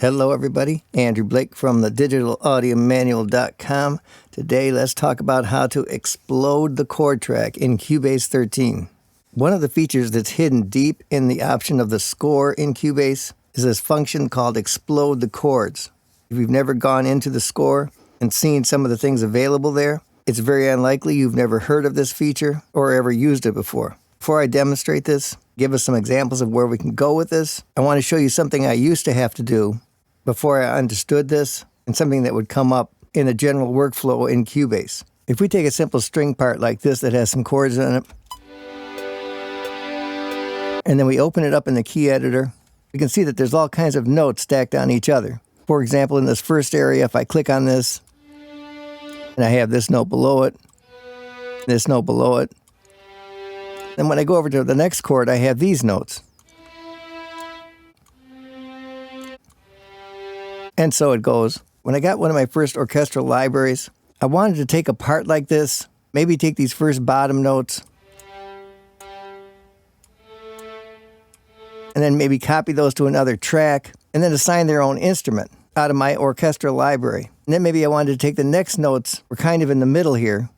Hello everybody, Andrew Blake from the digitalaudiomanual.com. Today let's talk about how to explode the chord track in Cubase 13. One of the features that's hidden deep in the option of the score in Cubase is this function called explode the chords. If you've never gone into the score and seen some of the things available there, it's very unlikely you've never heard of this feature or ever used it before. Before I demonstrate this, give us some examples of where we can go with this, I want to show you something I used to have to do before I understood this, and something that would come up in a general workflow in Cubase. If we take a simple string part like this that has some chords in it, and then we open it up in the key editor, we can see that there's all kinds of notes stacked on each other. For example, in this first area, if I click on this, and I have this note below it, this note below it, then when I go over to the next chord, I have these notes. And so it goes. When I got one of my first orchestral libraries, I wanted to take a part like this, maybe take these first bottom notes, and then maybe copy those to another track, and then assign their own instrument out of my orchestral library. And then maybe I wanted to take the next notes, we're kind of in the middle here,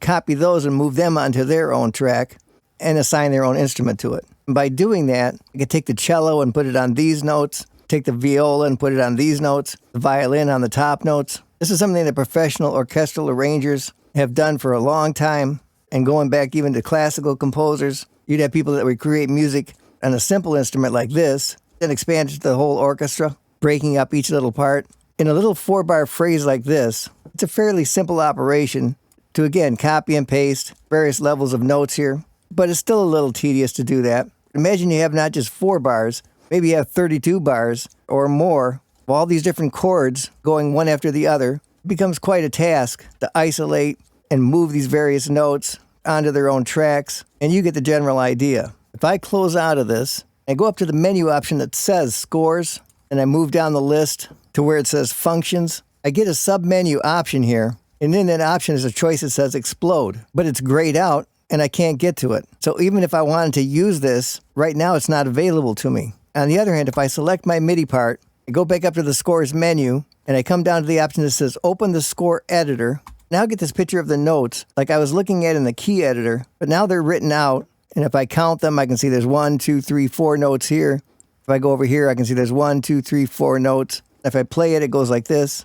copy those and move them onto their own track, and assign their own instrument to it. And by doing that, I can take the cello and put it on these notes, take the viola and put it on these notes, the violin on the top notes. This is something that professional orchestral arrangers have done for a long time, and going back even to classical composers, you'd have people that would create music on a simple instrument like this, then expand it to the whole orchestra, breaking up each little part. In a little 4-bar phrase like this, it's a fairly simple operation to, again, copy and paste various levels of notes here. But it's still a little tedious to do that. Imagine you have not just 4 bars, maybe you have 32 bars or more of all these different chords going one after the other. It becomes quite a task to isolate and move these various notes onto their own tracks, and you get the general idea. If I close out of this and go up to the menu option that says Scores, and I move down the list to where it says Functions, I get a sub-menu option here, and in that option is a choice that says Explode, but it's grayed out, and I can't get to it. So even if I wanted to use this, right now it's not available to me. On the other hand, if I select my MIDI part, I go back up to the Scores menu, and I come down to the option that says Open the Score Editor. Now I get this picture of the notes like I was looking at in the key editor, but now they're written out, and if I count them, I can see there's 1, 2, 3, 4 notes here. If I go over here, I can see there's 1, 2, 3, 4 notes. If I play it, it goes like this.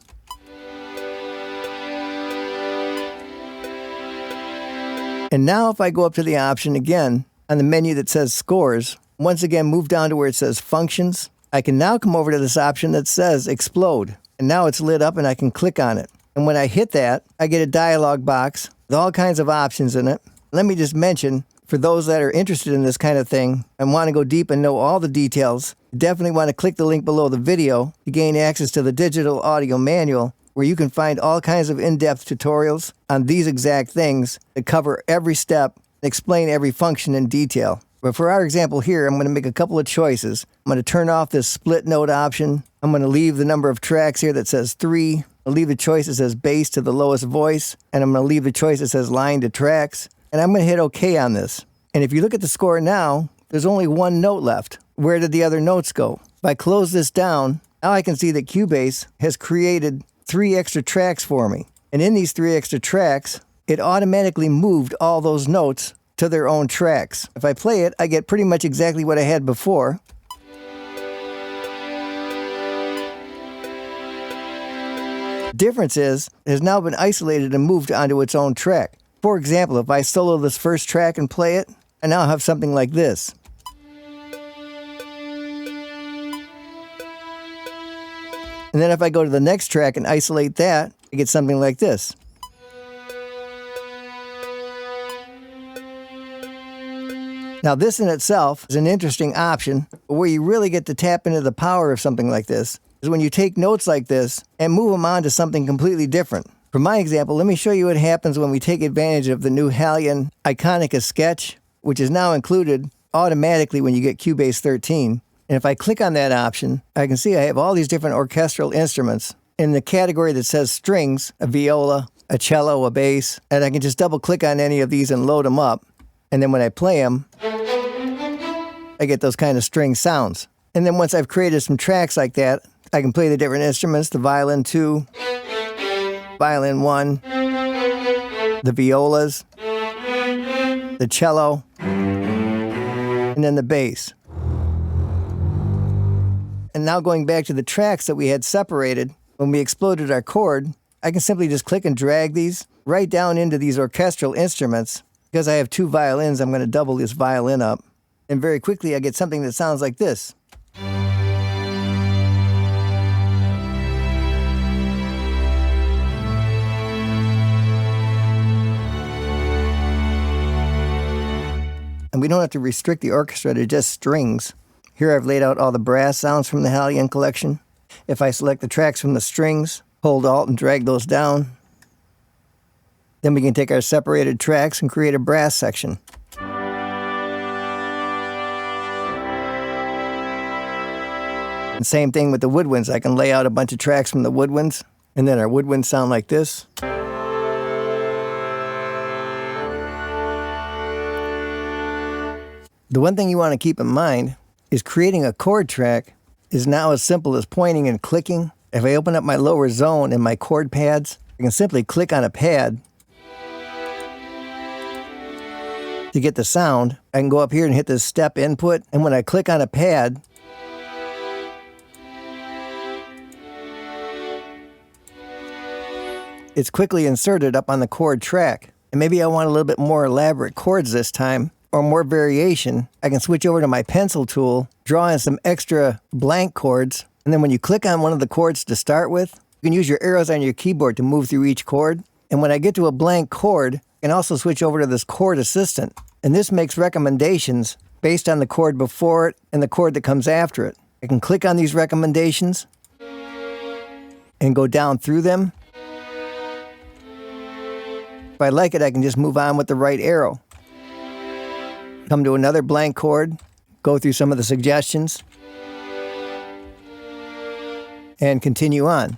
And now if I go up to the option again on the menu that says Scores, once again move down to where it says Functions, I can now come over to this option that says Explode. And now it's lit up and I can click on it. And when I hit that, I get a dialog box with all kinds of options in it. Let me just mention, for those that are interested in this kind of thing and want to go deep and know all the details, you definitely want to click the link below the video to gain access to the digital audio manual, where you can find all kinds of in-depth tutorials on these exact things that cover every step and explain every function in detail. But for our example here, I'm going to make a couple of choices. I'm going to turn off this split note option. I'm going to leave the number of tracks here that says 3. I'll leave the choice that says bass to the lowest voice. And I'm going to leave the choice that says line to tracks. And I'm going to hit OK on this. And if you look at the score now, there's only 1 note left. Where did the other notes go? If I close this down, now I can see that Cubase has created 3 extra tracks for me. And in these 3 extra tracks, it automatically moved all those notes to their own tracks. If I play it, I get pretty much exactly what I had before. The difference is, it has now been isolated and moved onto its own track. For example, if I solo this first track and play it, I now have something like this. And then if I go to the next track and isolate that, I get something like this. Now this in itself is an interesting option, but where you really get to tap into the power of something like this is when you take notes like this and move them on to something completely different. For my example, let me show you what happens when we take advantage of the new Halion Iconica Sketch, which is now included automatically when you get Cubase 13. And if I click on that option, I can see I have all these different orchestral instruments. In the category that says strings, a viola, a cello, a bass, and I can just double click on any of these and load them up. And then when I play them, I get those kind of string sounds. And then once I've created some tracks like that, I can play the different instruments, the violin 2, violin 1, the violas, the cello, and then the bass. And now going back to the tracks that we had separated, when we exploded our chord, I can simply just click and drag these right down into these orchestral instruments. Because I have 2 violins, I'm going to double this violin up. And very quickly I get something that sounds like this. And we don't have to restrict the orchestra to just strings. Here I've laid out all the brass sounds from the Hallian collection. If I select the tracks from the strings, hold Alt and drag those down, then we can take our separated tracks and create a brass section. And same thing with the woodwinds. I can lay out a bunch of tracks from the woodwinds, and then our woodwinds sound like this. The one thing you want to keep in mind is creating a chord track is now as simple as pointing and clicking. If I open up my lower zone in my chord pads, I can simply click on a pad to get the sound. I can go up here and hit this step input, and when I click on a pad, it's quickly inserted up on the chord track. And maybe I want a little bit more elaborate chords this time, or more variation. I can switch over to my pencil tool, draw in some extra blank chords, and then when you click on one of the chords to start with, you can use your arrows on your keyboard to move through each chord. And when I get to a blank chord, I can also switch over to this chord assistant. And this makes recommendations based on the chord before it and the chord that comes after it. I can click on these recommendations and go down through them. If I like it, I can just move on with the right arrow. Come to another blank chord, go through some of the suggestions, and continue on.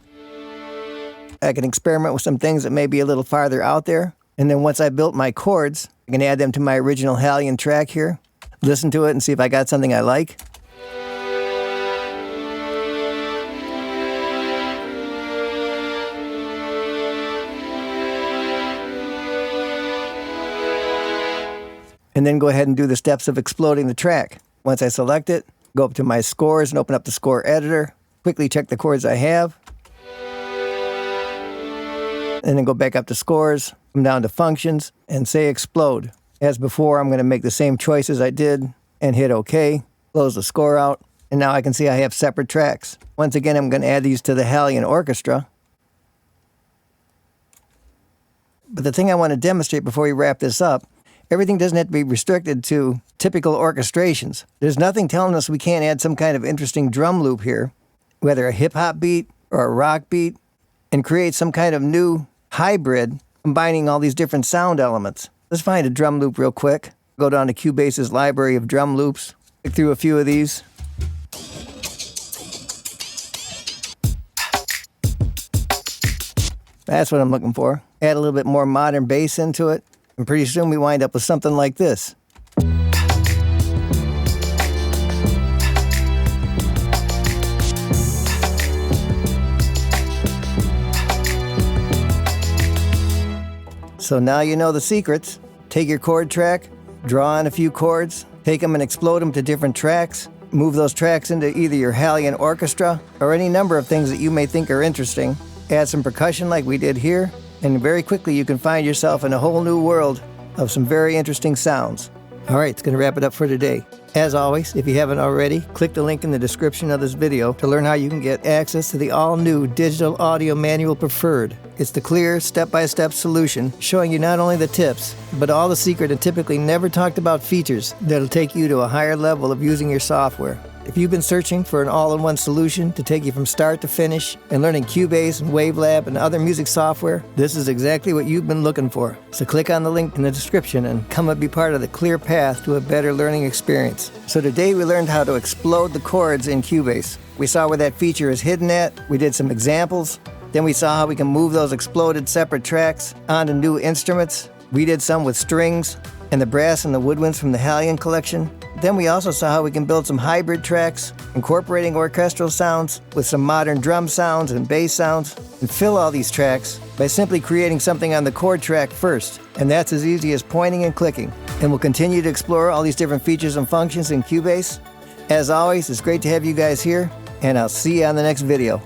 I can experiment with some things that may be a little farther out there. And then once I've built my chords, I can add them to my original Hallian track here, listen to it and see if I got something I like. And then go ahead and do the steps of exploding the track. Once I select it, go up to my scores and open up the score editor, quickly check the chords I have, and then go back up to scores, come down to functions, and say explode. As before, I'm going to make the same choices I did and hit OK, close the score out, and now I can see I have separate tracks. Once again, I'm going to add these to the Hallian orchestra. But the thing I want to demonstrate before we wrap this up, everything doesn't have to be restricted to typical orchestrations. There's nothing telling us we can't add some kind of interesting drum loop here, whether a hip-hop beat or a rock beat, and create some kind of new hybrid combining all these different sound elements. Let's find a drum loop real quick. Go down to Cubase's library of drum loops, pick through a few of these. That's what I'm looking for. Add a little bit more modern bass into it, and pretty soon we wind up with something like this. So now you know the secrets. Take your chord track, draw on a few chords, take them and explode them to different tracks, move those tracks into either your Hallian orchestra or any number of things that you may think are interesting. Add some percussion like we did here, and very quickly you can find yourself in a whole new world of some very interesting sounds. All right, it's going to wrap it up for today. As always, if you haven't already, click the link in the description of this video to learn how you can get access to the all-new Digital Audio Manual Preferred. It's the clear, step-by-step solution showing you not only the tips, but all the secret and typically never talked about features that'll take you to a higher level of using your software. If you've been searching for an all-in-one solution to take you from start to finish and learning Cubase and Wavelab and other music software, this is exactly what you've been looking for. So click on the link in the description and come and be part of the clear path to a better learning experience. So today we learned how to explode the chords in Cubase. We saw where that feature is hidden at, we did some examples, then we saw how we can move those exploded separate tracks onto new instruments. We did some with strings and the brass and the woodwinds from the Hallian collection. Then we also saw how we can build some hybrid tracks, incorporating orchestral sounds with some modern drum sounds and bass sounds, and fill all these tracks by simply creating something on the chord track first. And that's as easy as pointing and clicking. And we'll continue to explore all these different features and functions in Cubase. As always, it's great to have you guys here, and I'll see you on the next video.